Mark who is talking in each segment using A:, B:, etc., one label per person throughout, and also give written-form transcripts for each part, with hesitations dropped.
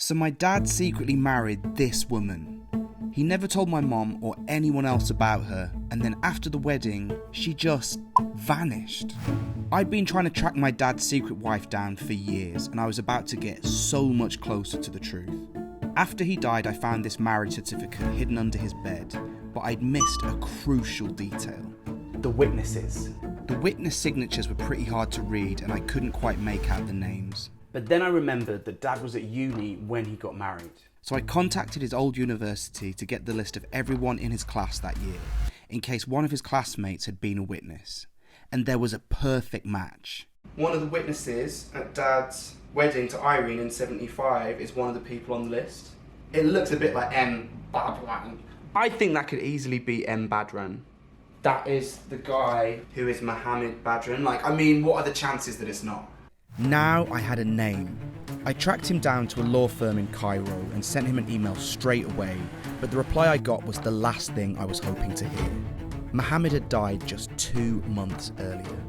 A: So my dad secretly married this woman. He never told my mom or anyone else about her, and then after the wedding, she just vanished. I'd been trying to track my dad's secret wife down for years, and I was about to get so much closer to the truth. After he died, I found this marriage certificate hidden under his bed, but I'd missed a crucial detail. The witnesses. The witness signatures were pretty hard to read, and I couldn't quite make out the names. But then I remembered that Dad was at uni when he got married. So I contacted his old university to get the list of everyone in his class that year, in case one of his classmates had been a witness. And there was a perfect match. One of the witnesses at Dad's wedding to Irene in 75 is one of the people on the list. It looks a bit like M. Badran. I think that could easily be M. Badran. That is the guy who is Mohammed Badran. What are the chances that it's not? Now I had a name. I tracked him down to a law firm in Cairo and sent him an email straight away, but the reply I got was the last thing I was hoping to hear. Mohammed had died just 2 months earlier.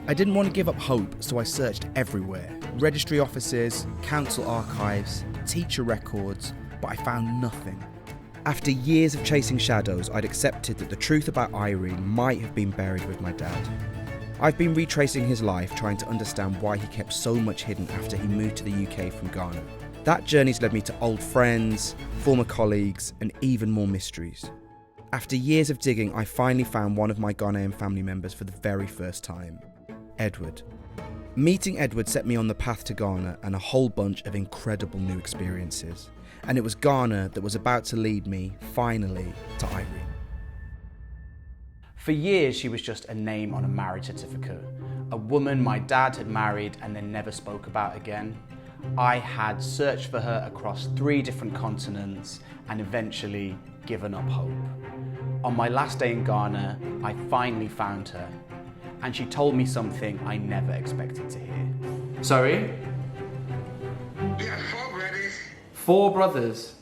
A: I didn't want to give up hope, so I searched everywhere. Registry offices, council archives, teacher records, but I found nothing. After years of chasing shadows, I'd accepted that the truth about Irene might have been buried with my dad. I've been retracing his life, trying to understand why he kept so much hidden after he moved to the UK from Ghana. That journey's led me to old friends, former colleagues, and even more mysteries. After years of digging, I finally found one of my Ghanaian family members for the very first time, Edward. Meeting Edward set me on the path to Ghana and a whole bunch of incredible new experiences. And it was Ghana that was about to lead me, finally, to Irene. For years, she was just a name on a marriage certificate. A woman my dad had married and then never spoke about again. I had searched for her across 3 different continents and eventually given up hope. On my last day in Ghana, I finally found her, and she told me something I never expected to hear. Sorry?
B: We have 4 brothers.
A: 4 brothers?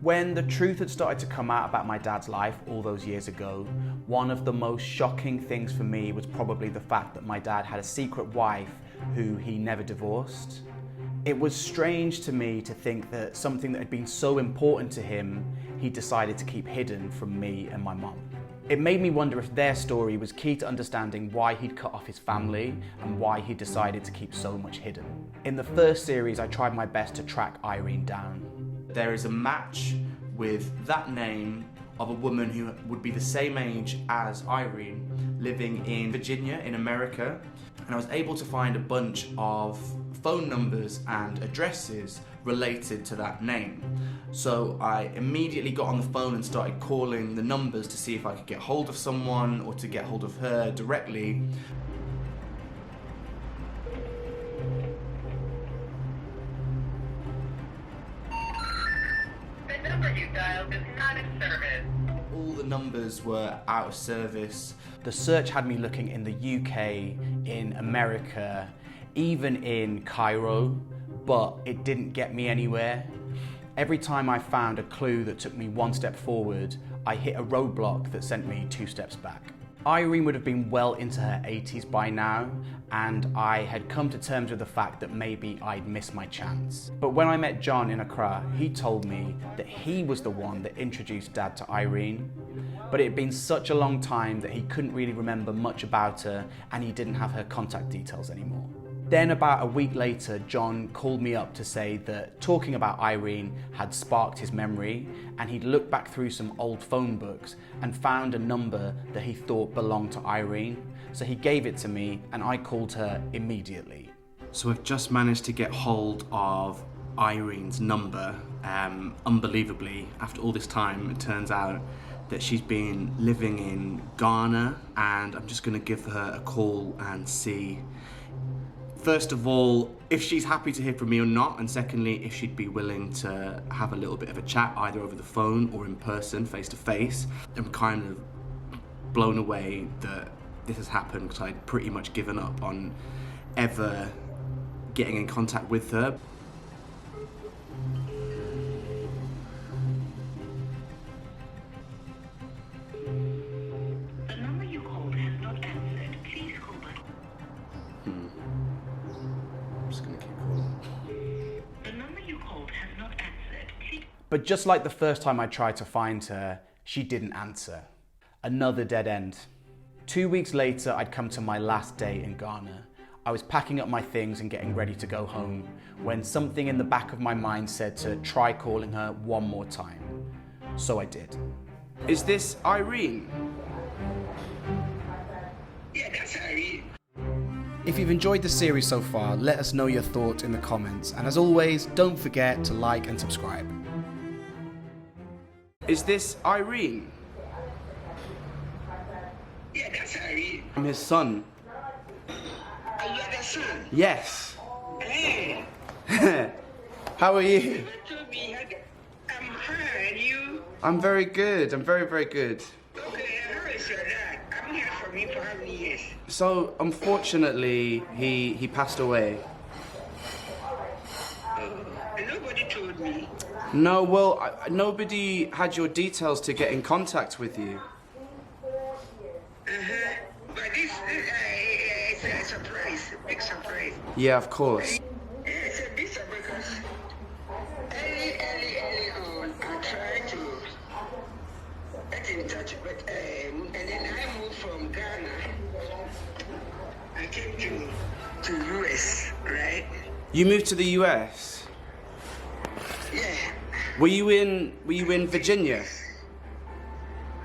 A: When the truth had started to come out about my dad's life all those years ago, one of the most shocking things for me was probably the fact that my dad had a secret wife who he never divorced. It was strange to me to think that something that had been so important to him, he decided to keep hidden from me and my mum. It made me wonder if their story was key to understanding why he'd cut off his family and why he decided to keep so much hidden. In the first series, I tried my best to track Irene down. There is a match with that name of a woman who would be the same age as Irene, living in Virginia in America. And I was able to find a bunch of phone numbers and addresses related to that name. So I immediately got on the phone and started calling the numbers to see if I could get hold of someone or to get hold of her directly.
B: The number you dialed is not in service.
A: All the numbers were out of service. The search had me looking in the UK, in America, even in Cairo, but it didn't get me anywhere. Every time I found a clue that took me 1 step forward, I hit a roadblock that sent me 2 steps back. Irene would have been well into her 80s by now, and I had come to terms with the fact that maybe I'd missed my chance. But when I met John in Accra, he told me that he was the one that introduced Dad to Irene, but it had been such a long time that he couldn't really remember much about her, and he didn't have her contact details anymore. Then about a week later, John called me up to say that talking about Irene had sparked his memory, and he'd looked back through some old phone books and found a number that he thought belonged to Irene. So he gave it to me and I called her immediately. So I've just managed to get hold of Irene's number. Unbelievably, after all this time, it turns out that she's been living in Ghana, and I'm just gonna give her a call and see, first of all, if she's happy to hear from me or not, and secondly, if she'd be willing to have a little bit of a chat, either over the phone or in person, face to face. I'm kind of blown away that this has happened, because I'd pretty much given up on ever getting in contact with her.
B: The number you called has not answered. Please call back.
A: I'm just gonna keep calling.
B: The number you called has not answered. Please.
A: But just like the first time I tried to find her, she didn't answer. Another dead end. 2 weeks later, I'd come to my last day in Ghana. I was packing up my things and getting ready to go home when something in the back of my mind said to try calling her one more time. So I did. Is this Irene?
B: Yeah, that's Irene.
A: If you've enjoyed the series so far, let us know your thoughts in the comments. And as always, don't forget to like and subscribe. Is this Irene?
B: Yeah, that's Irene.
A: I'm his son.
B: Are you the son?
A: Yes.
B: Hey.
A: How are you?
B: You told me I'm fine, and you?
A: I'm very good. I'm very, very good.
B: Okay, how is your dad? I'm here from you for how many years?
A: So, unfortunately, he passed away.
B: And nobody told me.
A: No, well, nobody had your details to get in contact with you.
B: But this it's a surprise, a big surprise.
A: Yeah, of course.
B: Yeah, it's a big surprise because early on, I tried to get in touch, but and then I moved from Ghana. I came to US, right?
A: You moved to the US.
B: Yeah.
A: Were you in Virginia?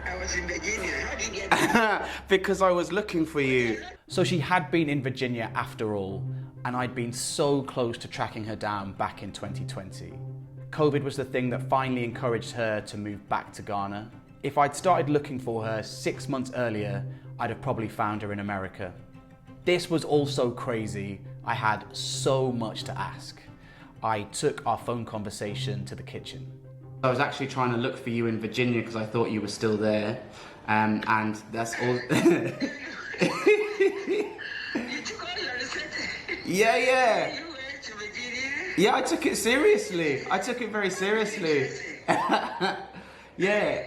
B: I was in Virginia. How did you get there?
A: Because I was looking for you. So she had been in Virginia after all, and I'd been so close to tracking her down back in 2020. COVID was the thing that finally encouraged her to move back to Ghana. If I'd started looking for her 6 months earlier, I'd have probably found her in America. This was all so crazy. I had so much to ask. I took our phone conversation to the kitchen. I was actually trying to look for you in Virginia because I thought you were still there, and that's all.
B: You took all your research.
A: Yeah.
B: You went to Virginia.
A: Yeah, I took it seriously. I took it very seriously. Yeah.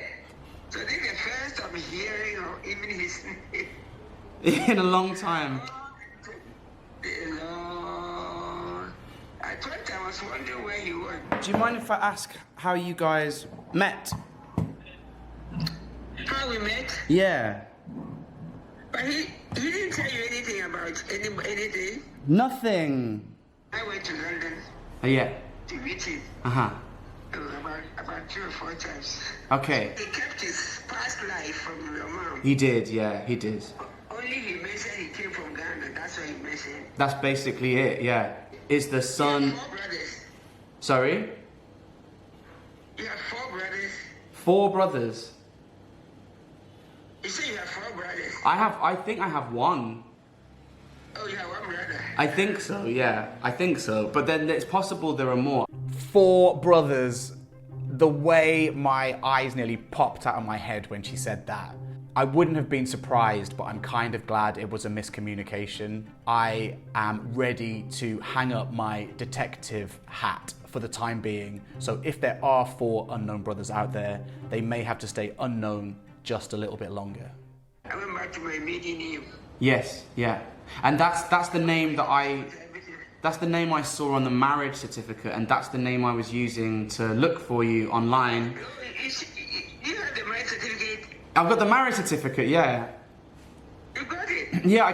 B: So this is the first I'm hearing or even his name.
A: In a long time.
B: I thought I was wondering where you were.
A: Do you mind if I ask how you guys met?
B: How we met?
A: Yeah.
B: But he didn't tell you anything about anything.
A: Nothing.
B: I went to London
A: Yeah.
B: to meet him
A: Uh-huh.
B: about 3 or 4 times.
A: Okay.
B: He kept his past life from your mom.
A: He did, yeah, he did.
B: Only he mentioned he came from Ghana. That's what he mentioned.
A: That's basically it, yeah. Is the
B: You
A: son...
B: have 4 brothers.
A: Sorry?
B: You have 4 brothers.
A: 4 brothers.
B: You say you have 4 brothers.
A: I think I have 1.
B: Oh, you have 1 brother.
A: I think so, yeah. I think so. But then it's possible there are more. 4 brothers. The way my eyes nearly popped out of my head when she said that. I wouldn't have been surprised, but I'm kind of glad it was a miscommunication. I am ready to hang up my detective hat for the time being. So if there are 4 unknown brothers out there, they may have to stay unknown just a little bit longer.
B: I went back to my maiden name.
A: Yes, yeah. And that's the name that that's the name I saw on the marriage certificate, and that's the name I was using to look for you online.
B: You have the marriage certificate.
A: I've got the marriage certificate, yeah.
B: You got it.
A: Yeah, I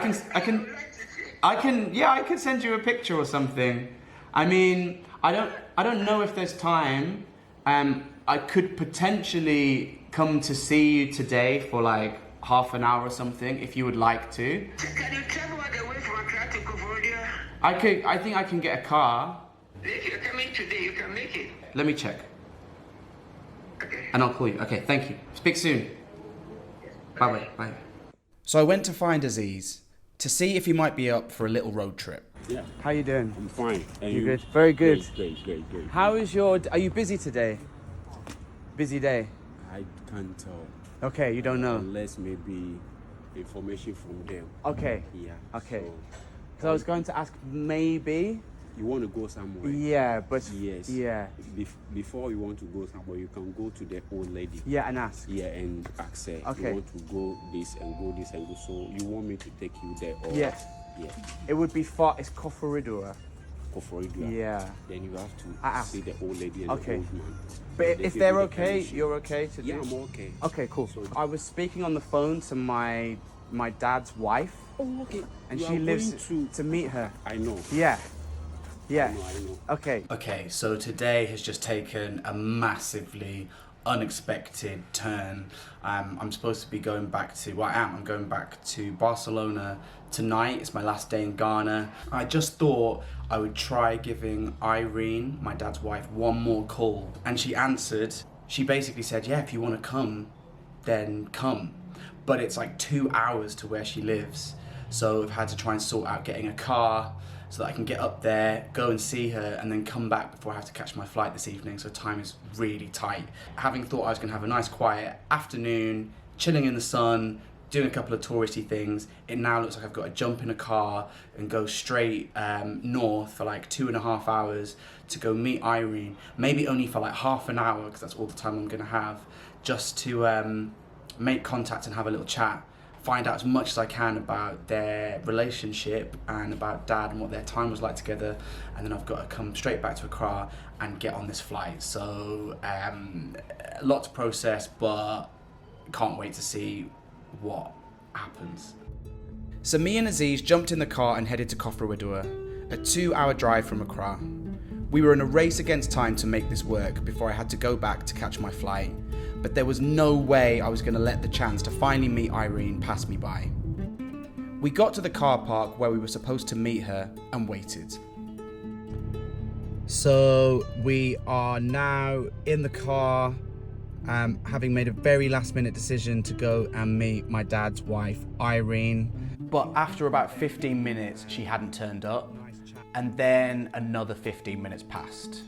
A: can send you a picture or something. I mean, I don't know if there's time. I could potentially come to see you today for like half an hour or something if you would like to.
B: Can you travel all the way from Accra to Koforidua?
A: I think I can get a car.
B: If you're coming today, you can make it.
A: Let me check.
B: Okay.
A: And I'll call you. Okay, thank you. Speak soon. Bye-bye. Bye. So I went to find Aziz to see if he might be up for a little road trip.
C: Yeah,
A: How you doing?
C: I'm fine. And
A: You good? Very good.
C: Great.
A: How is your... Are you busy today? Busy day?
C: I can't tell.
A: Okay, you don't know.
C: Unless maybe information from them.
A: Okay.
C: Yeah.
A: Okay.
C: So,
A: So I was going to ask maybe...
C: you want to go somewhere?
A: Yeah, but...
C: Yes.
A: Yeah.
C: Before you want to go somewhere, you can go to the old lady.
A: Yeah, and ask.
C: Yeah, and ask her.
A: Okay.
C: You want to go this and go this and go. So you want me to take you there? Or,
A: Yes.
C: Yeah.
A: It would be far... It's Koforidua.
C: Koforidua.
D: Yeah.
C: Then you have to
D: Ah,
C: see the old lady and
D: okay.
C: the old man.
D: But
C: They
D: if
C: give
D: they're
C: you the
D: okay,
C: permission.
D: you're okay to do.
C: Yeah, I'm okay.
D: Okay, cool.
C: So-
D: I was speaking on the phone to my dad's wife,
C: Oh, okay.
D: and
C: You
D: she
C: are
D: lives
C: going
D: to meet her.
C: I know.
D: Yeah. Yeah.
C: I know.
D: Okay.
A: Okay, so today has just taken a massively unexpected turn. I'm supposed to be going back to, well, I'm going back to Barcelona tonight. It's my last day in Ghana. I just thought I would try giving Irene, my dad's wife, one more call. And she answered. She basically said, yeah, if you want to come, then come. But it's like 2 hours to where she lives. So I've had to try and sort out getting a car so that I can get up there, go and see her, and then come back before I have to catch my flight this evening, so time is really tight. Having thought I was going to have a nice quiet afternoon, chilling in the sun, doing a couple of touristy things, it now looks like I've got to jump in a car and go straight north for like 2.5 hours to go meet Irene, maybe only for like half an hour, because that's all the time I'm going to have, just to make contact and have a little chat. Find out as much as I can about their relationship and about Dad and what their time was like together, and then I've got to come straight back to Accra and get on this flight. So a lot to process, but can't wait to see what happens. So me and Aziz jumped in the car and headed to Kofrawidua, a 2-hour drive from Accra. We were in a race against time to make this work before I had to go back to catch my flight. But there was no way I was going to let the chance to finally meet Irene pass me by. We got to the car park where we were supposed to meet her and waited. So we are now in the car, having made a very last minute decision to go and meet my dad's wife, Irene. But after about 15 minutes, she hadn't turned up, and then another 15 minutes passed.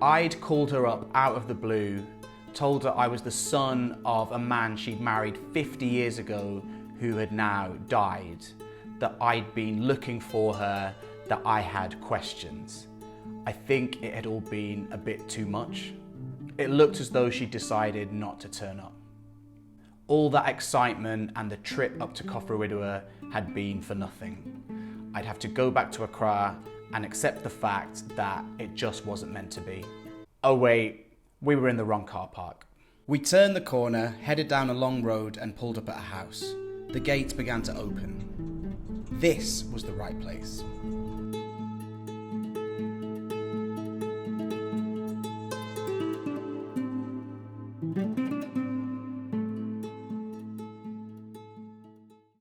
A: I'd called her up out of the blue, told her I was the son of a man she'd married 50 years ago who had now died, that I'd been looking for her, that I had questions. I think it had all been a bit too much. It looked as though she'd decided not to turn up. All that excitement and the trip up to Kofrawidua had been for nothing. I'd have to go back to Accra and accept the fact that it just wasn't meant to be. Oh wait, we were in the wrong car park. We turned the corner, headed down a long road and pulled up at a house. The gates began to open. This was the right place.